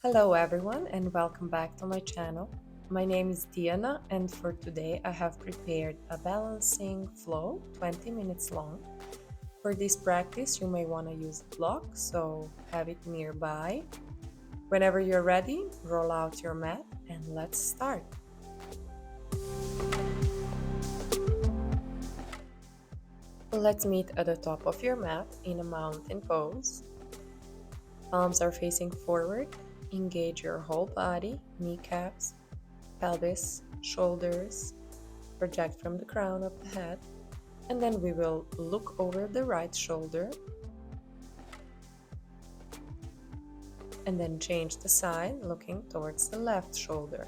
Hello everyone and welcome back to my channel. My name is Diana and for today I have prepared a balancing flow 20 minutes long. For this practice you may want to use a block, so have it nearby. Whenever you're ready, roll out your mat and let's start. Let's meet at the top of your mat in a mountain pose. Palms are facing forward. Engage your whole body, kneecaps, pelvis, shoulders, project from the crown of the head, and then we will look over the right shoulder and then change the side, looking towards the left shoulder.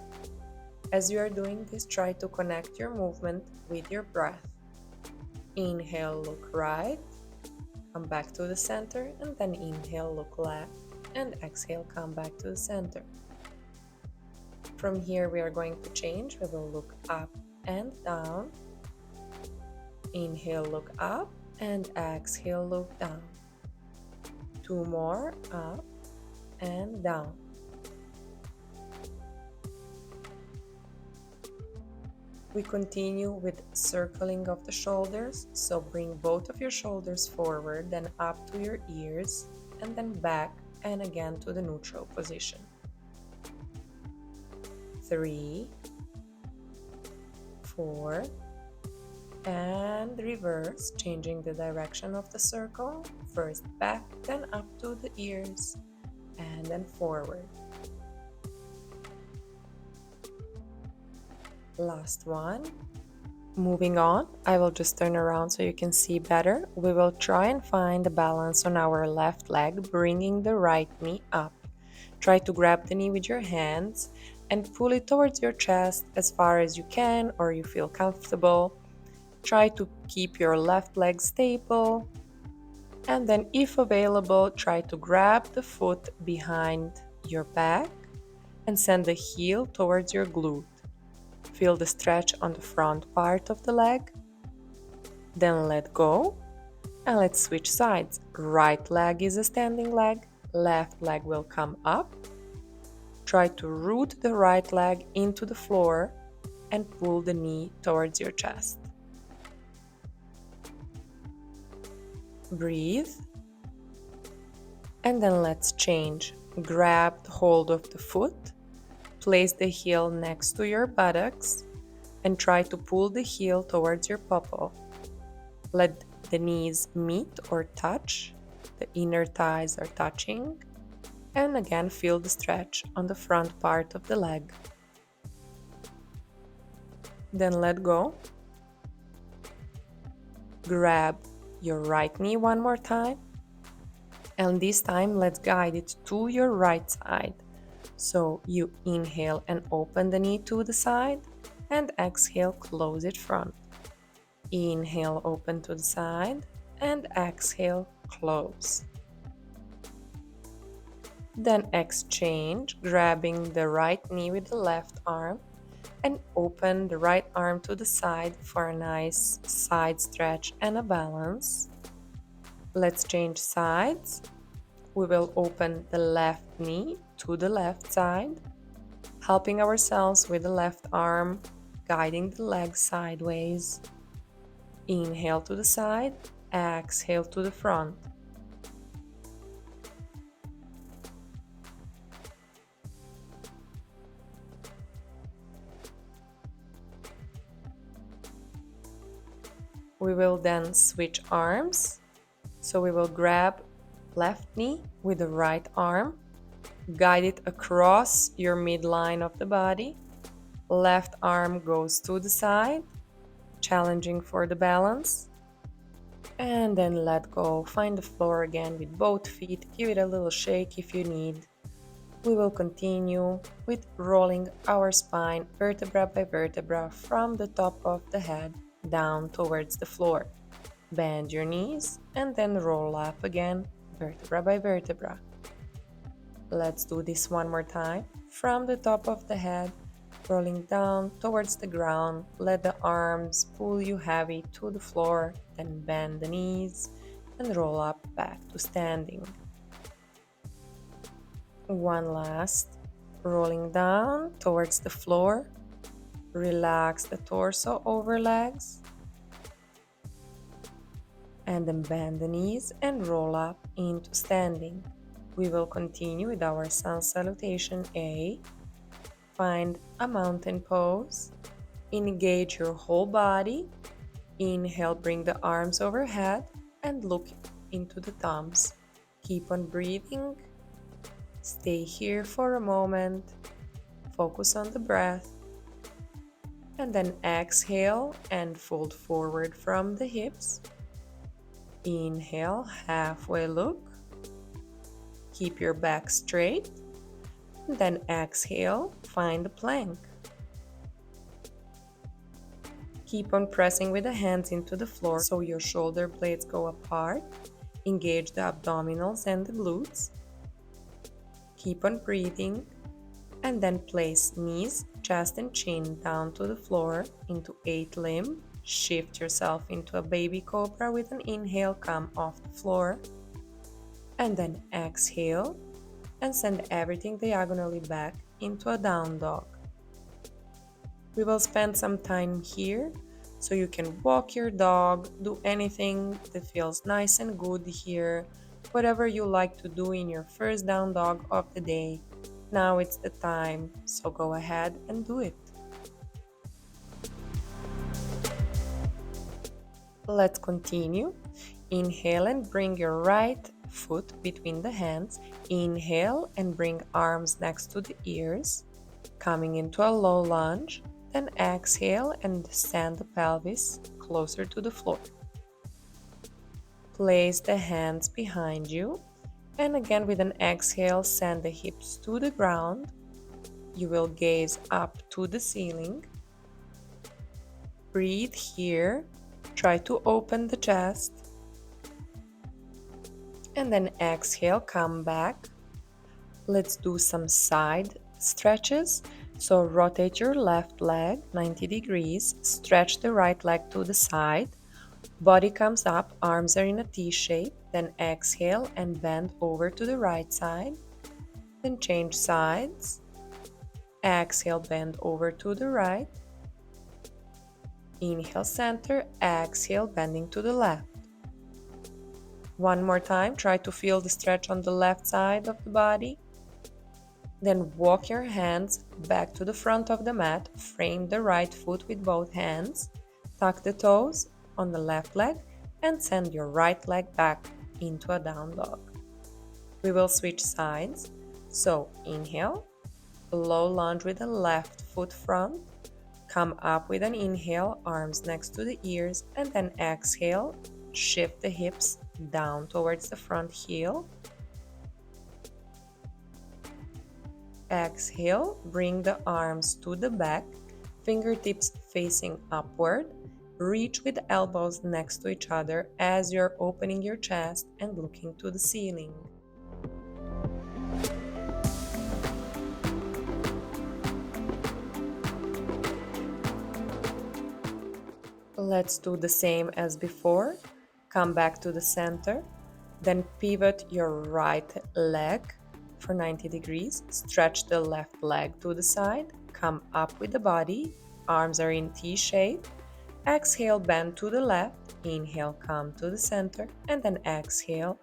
As you are doing this, try to connect your movement with your breath. Inhale, look right, come back to the center, and then inhale, look left, and exhale, come back to the center. From here we are going to change. We will look up and down. Inhale, look up, and exhale, look down. Two more, up and down. We continue with circling of the shoulders, so bring both of your shoulders forward, then up to your ears, and then back and again to the neutral position. 3, 4, and reverse, changing the direction of the circle, first back, then up to the ears, and then forward. Last one. Moving on, I will just turn around so you can see better. We will try and find the balance on our left leg, bringing the right knee up. Try to grab the knee with your hands and pull it towards your chest as far as you can or you feel comfortable. Try to keep your left leg stable. And then if available, try to grab the foot behind your back and send the heel towards your glute. Feel the stretch on the front part of the leg. Then let go and let's switch sides. Right leg is a standing leg, left leg will come up. Try to root the right leg into the floor and pull the knee towards your chest. Breathe. And then let's change. Grab the hold of the foot. Place the heel next to your buttocks and try to pull the heel towards your popo. Let the knees meet or touch. The inner thighs are touching. And again, feel the stretch on the front part of the leg. Then let go. Grab your right knee one more time. And this time, let's guide it to your right side. So you inhale and open the knee to the side, and exhale, close it front. Inhale, open to the side, and exhale, close. Then exchange, grabbing the right knee with the left arm, and open the right arm to the side for a nice side stretch and a balance. Let's change sides. We will open the left knee to the left side, helping ourselves with the left arm, guiding the leg sideways. Inhale to the side, exhale to the front. We will then switch arms. So we will grab left knee with the right arm, guide it across your midline of the body. Left arm goes to the side, challenging for the balance. And then let go. Find the floor again with both feet. Give it a little shake if you need. We will continue with rolling our spine vertebra by vertebra from the top of the head down towards the floor. Bend your knees and then roll up again, vertebra by vertebra. Let's do this one more time. From the top of the head, rolling down towards the ground. Let the arms pull you heavy to the floor, then bend the knees and roll up back to standing. One last. Rolling down towards the floor. Relax the torso over legs. And then bend the knees and roll up into standing. We will continue with our sun salutation A. Find a mountain pose. Engage your whole body. Inhale, bring the arms overhead and look into the thumbs. Keep on breathing. Stay here for a moment. Focus on the breath. And then exhale and fold forward from the hips. Inhale, halfway look. Keep your back straight. And then exhale, find a plank. Keep on pressing with the hands into the floor so your shoulder blades go apart. Engage the abdominals and the glutes. Keep on breathing. And then place knees, chest and chin down to the floor into 8 limb. Shift yourself into a baby cobra with an inhale, come off the floor. And then exhale and send everything diagonally back into a down dog. We will spend some time here so you can walk your dog, do anything that feels nice and good here, whatever you like to do in your first down dog of the day. Now it's the time, so go ahead and do it. Let's continue. Inhale and bring your right foot between the hands. Inhale and bring arms next to the ears, coming into a low lunge. Then exhale and send the pelvis closer to the floor. Place the hands behind you. And again with an exhale, send the hips to the ground. You will gaze up to the ceiling. Breathe here. Try to open the chest. And then exhale, come back. Let's do some side stretches. So rotate your left leg 90 degrees. Stretch the right leg to the side. Body comes up, arms are in a T shape. Then exhale and bend over to the right side. Then change sides. Exhale, bend over to the right. Inhale, center. Exhale, bending to the left. One more time, try to feel the stretch on the left side of the body. Then walk your hands back to the front of the mat. Frame the right foot with both hands. Tuck the toes on the left leg and send your right leg back into a down dog. We will switch sides. So inhale, low lunge with the left foot front. Come up with an inhale, arms next to the ears, and then exhale, shift the hips down towards the front heel. Exhale, bring the arms to the back, fingertips facing upward. Reach with the elbows next to each other as you're opening your chest and looking to the ceiling. Let's do the same as before. Come back to the center, then pivot your right leg for 90 degrees. Stretch the left leg to the side, come up with the body, arms are in T shape. Exhale, bend to the left, inhale, come to the center, and then exhale,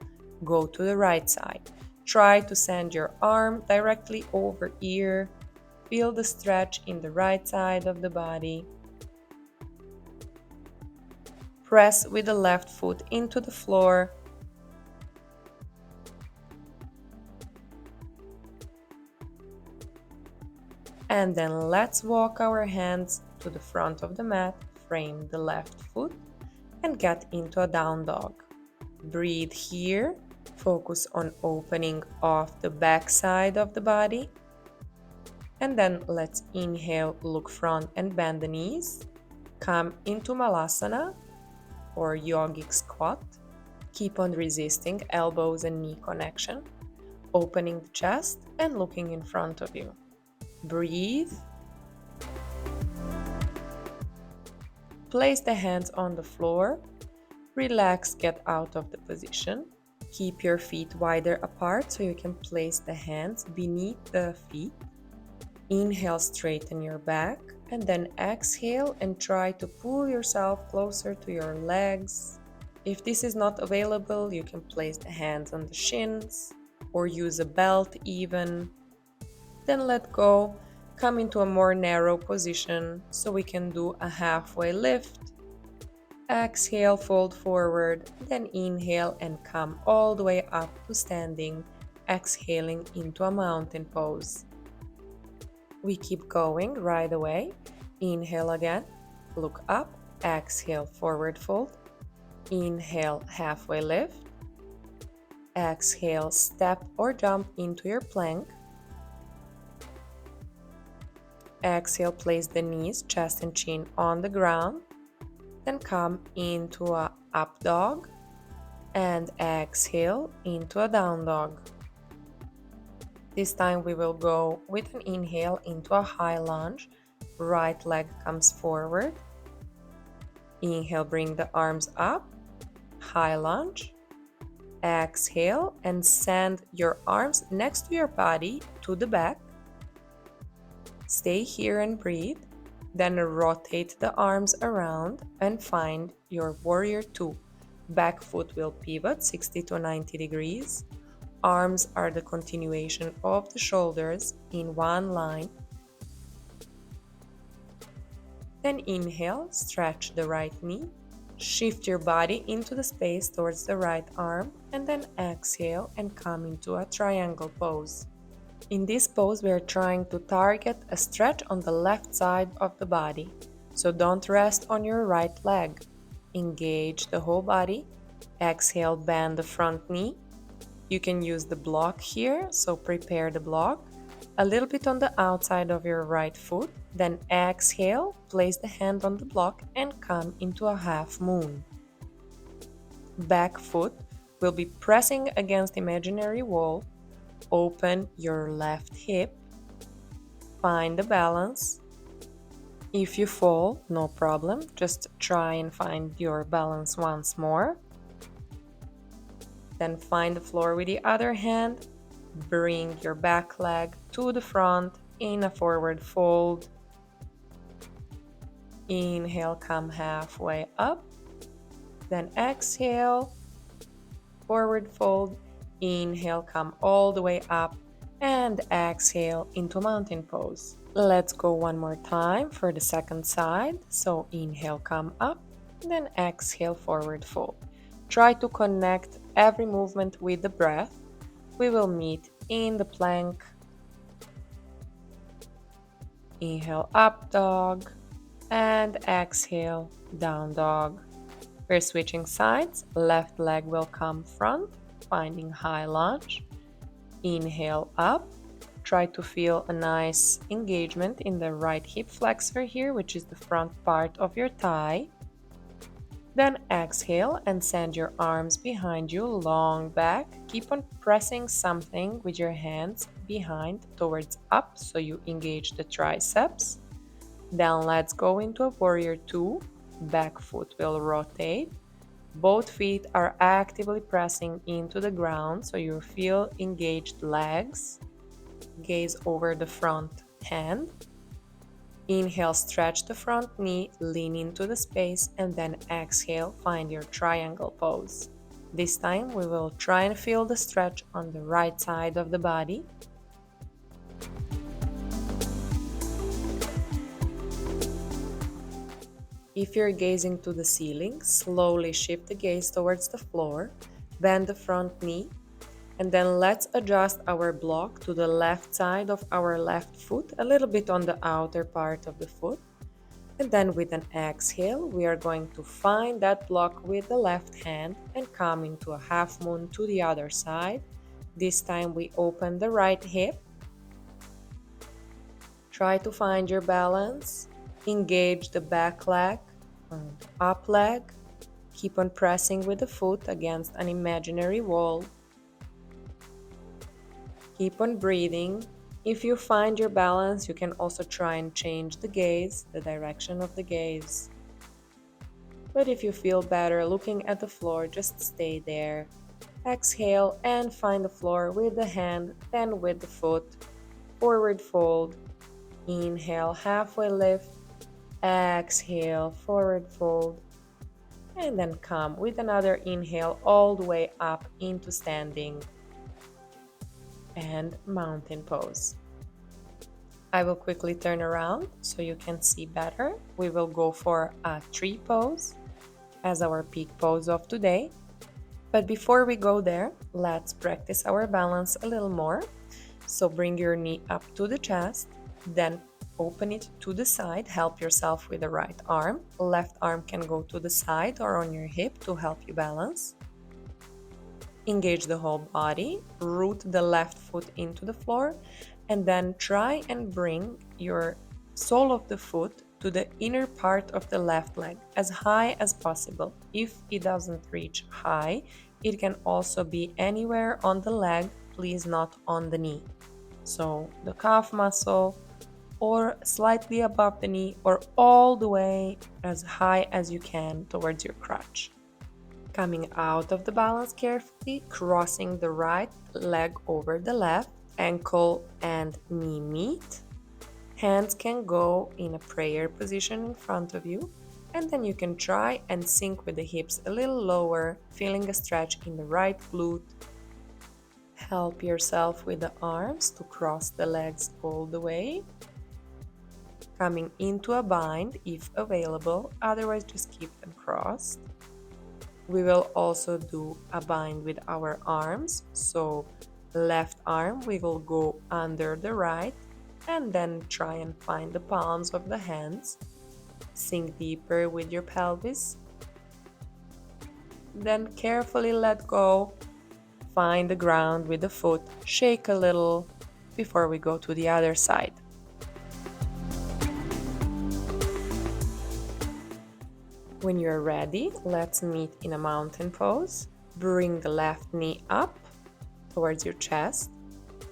go to the right side. Try to send your arm directly over ear. Feel the stretch in the right side of the body. Press with the left foot into the floor. And then let's walk our hands to the front of the mat, frame the left foot, and get into a down dog. Breathe here. Focus on opening off the back side of the body. And then let's inhale, look front and bend the knees. Come into Malasana or yogic squat. Keep on resisting elbows and knee connection, opening the chest and looking in front of you. Breathe. Place the hands on the floor. Relax, get out of the position. Keep your feet wider apart so you can place the hands beneath the feet. Inhale, straighten your back, and then exhale and try to pull yourself closer to your legs. If this is not available, you can place the hands on the shins or use a belt even. Then let go, come into a more narrow position so we can do a halfway lift. Exhale, fold forward, then inhale and come all the way up to standing, exhaling into a mountain pose. We keep going right away. Inhale again, look up, exhale, forward fold. Inhale, halfway lift. Exhale, step or jump into your plank. Exhale, place the knees, chest and chin on the ground. Then come into a up dog and exhale into a down dog. This time we will go with an inhale into a high lunge. Right leg comes forward. Inhale, bring the arms up. High lunge. Exhale and send your arms next to your body to the back. Stay here and breathe. Then rotate the arms around and find your warrior two. Back foot will pivot 60 to 90 degrees. Arms are the continuation of the shoulders in one line. Then inhale, stretch the right knee. Shift your body into the space towards the right arm and then exhale and come into a triangle pose. In this pose, we are trying to target a stretch on the left side of the body. So don't rest on your right leg. Engage the whole body. Exhale, bend the front knee. You can use the block here, so prepare the block. A little bit on the outside of your right foot. Then exhale, place the hand on the block and come into a half moon. Back foot will be pressing against imaginary wall. Open your left hip, find the balance. If you fall, no problem, just try and find your balance once more. Then find the floor with the other hand, bring your back leg to the front in a forward fold. Inhale, come halfway up, then exhale, forward fold. Inhale, come all the way up and exhale into mountain pose. Let's go one more time for the second side. So inhale, come up, then exhale, forward fold. Try to connect every movement with the breath. We will meet in the plank. Inhale, up dog, and exhale, down dog. We're switching sides. Left leg will come front, finding high lunge. Inhale up. Try to feel a nice engagement in the right hip flexor here, which is the front part of your thigh. Then exhale and send your arms behind you, long back. Keep on pressing something with your hands behind towards up so you engage the triceps. Then let's go into a warrior two. Back foot will rotate. Both feet are actively pressing into the ground so you feel engaged legs. Gaze over the front hand. Inhale, stretch the front knee, lean into the space, and then exhale, find your triangle pose. This time we will try and feel the stretch on the right side of the body. If you're gazing to the ceiling, slowly shift the gaze towards the floor, bend the front knee, and then let's adjust our block to the left side of our left foot, a little bit on the outer part of the foot. And then with an exhale, we are going to find that block with the left hand and come into a half moon to the other side. This time we open the right hip. Try to find your balance. Engage the back leg and up leg. Keep on pressing with the foot against an imaginary wall. Keep on breathing. If you find your balance, you can also try and change the gaze, the direction of the gaze. But if you feel better looking at the floor, just stay there. Exhale and find the floor with the hand, then with the foot. Forward fold. Inhale, halfway lift. Exhale, forward fold. And then come with another inhale all the way up into standing and mountain pose. I will quickly turn around so you can see better. We will go for a tree pose as our peak pose of today. But before we go there, let's practice our balance a little more. So bring your knee up to the chest, then open it to the side. Help yourself with the right arm. Left arm can go to the side or on your hip to help you balance. Engage the whole body, root the left foot into the floor, and then try and bring your sole of the foot to the inner part of the left leg as high as possible. If it doesn't reach high, it can also be anywhere on the leg, please not on the knee. So the calf muscle, or slightly above the knee, or all the way as high as you can towards your crotch. Coming out of the balance carefully, crossing the right leg over the left, ankle and knee meet. Hands can go in a prayer position in front of you, and then you can try and sink with the hips a little lower, feeling a stretch in the right glute. Help yourself with the arms to cross the legs all the way. Coming into a bind if available, otherwise just keep them crossed. We will also do a bind with our arms. So left arm, we will go under the right and then try and find the palms of the hands. Sink deeper with your pelvis. Then carefully let go. Find the ground with the foot. Shake a little before we go to the other side. When you're ready, let's meet in a mountain pose. Bring the left knee up towards your chest.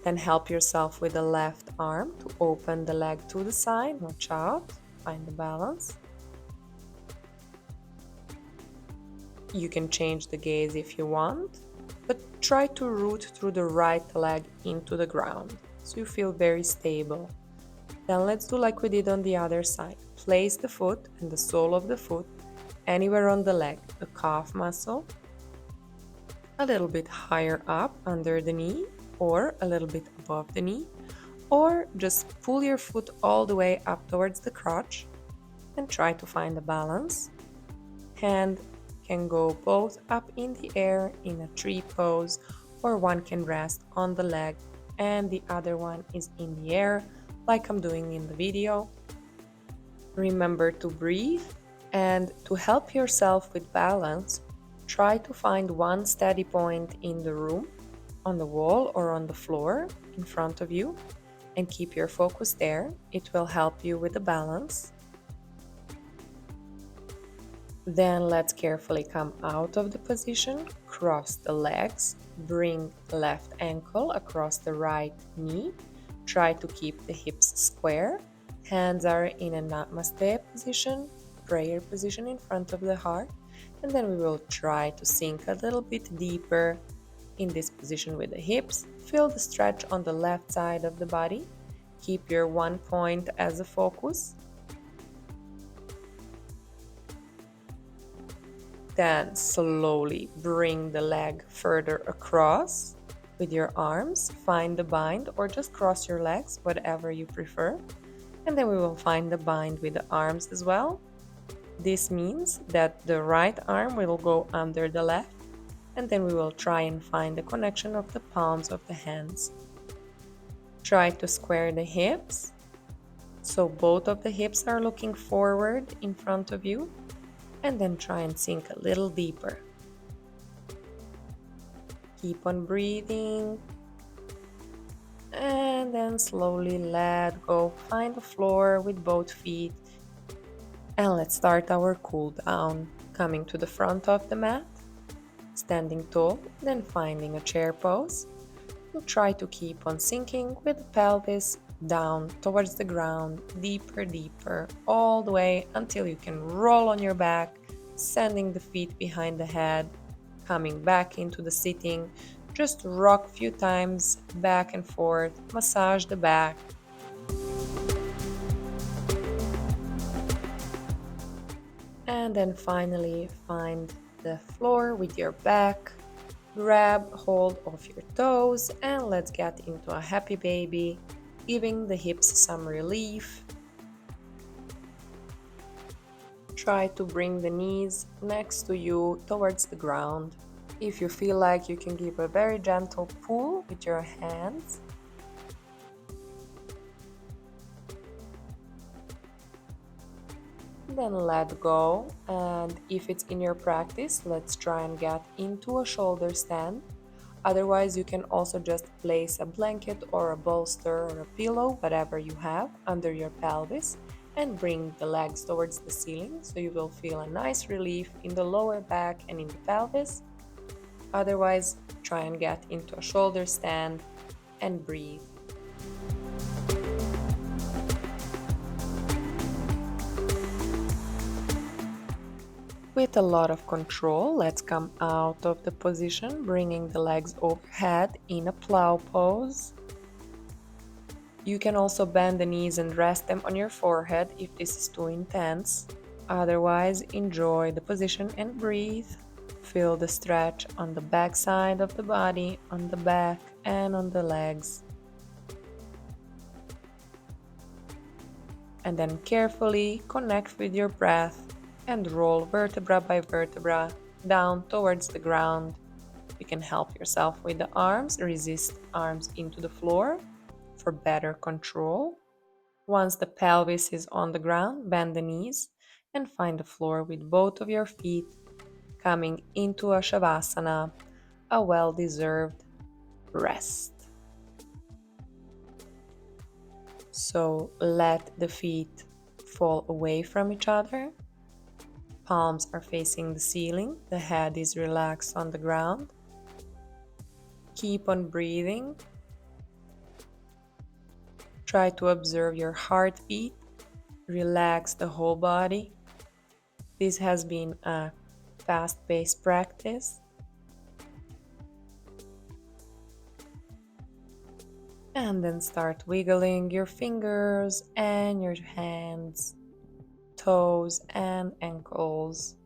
Then help yourself with the left arm to open the leg to the side. Watch out, find the balance. You can change the gaze if you want, but try to root through the right leg into the ground so you feel very stable. Then let's do like we did on the other side. Place the foot and the sole of the foot anywhere on the leg, the calf muscle, a little bit higher up under the knee or a little bit above the knee, or just pull your foot all the way up towards the crotch and try to find a balance. Hand can go both up in the air in a tree pose, or one can rest on the leg and the other one is in the air like I'm doing in the video. Remember to breathe. And to help yourself with balance, try to find one steady point in the room, on the wall or on the floor in front of you, and keep your focus there. It will help you with the balance. Then let's carefully come out of the position, cross the legs, bring left ankle across the right knee. Try to keep the hips square. Hands are in a namaste position, prayer position in front of the heart, and then we will try to sink a little bit deeper in this position with the hips. Feel the stretch on the left side of the body. Keep your one point as a focus. Then slowly bring the leg further across with your arms. Find the bind or just cross your legs, whatever you prefer. And then we will find the bind with the arms as well. This means that the right arm will go under the left, and then we will try and find the connection of the palms of the hands. Try to square the hips, so both of the hips are looking forward in front of you, and then try and sink a little deeper. Keep on breathing, and then slowly let go. Find the floor with both feet. And let's start our cool down, coming to the front of the mat, standing tall, then finding a chair pose. We'll try to keep on sinking with the pelvis down towards the ground, deeper, deeper, all the way until you can roll on your back, sending the feet behind the head, coming back into the sitting. Just rock a few times back and forth, massage the back. And then finally find the floor with your back. Grab hold of your toes and let's get into a happy baby, giving the hips some relief. Try to bring the knees next to you towards the ground. If you feel like you can give a very gentle pull with your hands. Then let go, and if it's in your practice, let's try and get into a shoulder stand. Otherwise, you can also just place a blanket or a bolster or a pillow, whatever you have, under your pelvis and bring the legs towards the ceiling so you will feel a nice relief in the lower back and in the pelvis. Otherwise, try and get into a shoulder stand and breathe. With a lot of control, let's come out of the position, bringing the legs overhead in a plow pose. You can also bend the knees and rest them on your forehead if this is too intense. Otherwise, enjoy the position and breathe. Feel the stretch on the back side of the body, on the back and on the legs. And then carefully connect with your breath and roll vertebra by vertebra down towards the ground. You can help yourself with the arms, resist arms into the floor for better control. Once the pelvis is on the ground, bend the knees and find the floor with both of your feet, coming into a shavasana, a well-deserved rest. So let the feet fall away from each other. Palms are facing the ceiling, the head is relaxed on the ground. Keep on breathing. Try to observe your heartbeat. Relax the whole body. This has been a fast-paced practice. And then start wiggling your fingers and your hands, toes and ankles,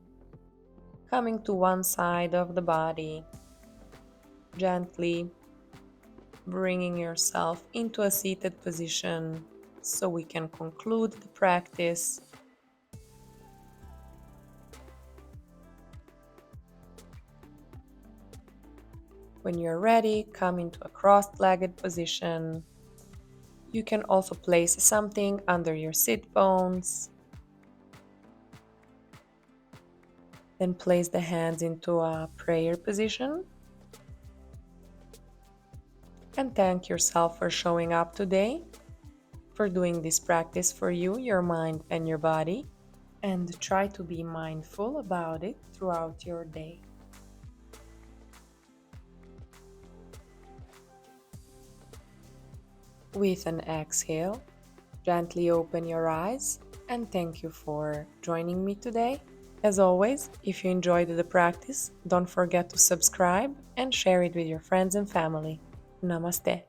coming to one side of the body, gently bringing yourself into a seated position so we can conclude the practice. When you're ready, come into a cross-legged position. You can also place something under your sit bones. Then place the hands into a prayer position. And thank yourself for showing up today, for doing this practice for you, your mind and your body. And try to be mindful about it throughout your day. With an exhale, gently open your eyes and thank you for joining me today. As always, if you enjoyed the practice, don't forget to subscribe and share it with your friends and family. Namaste.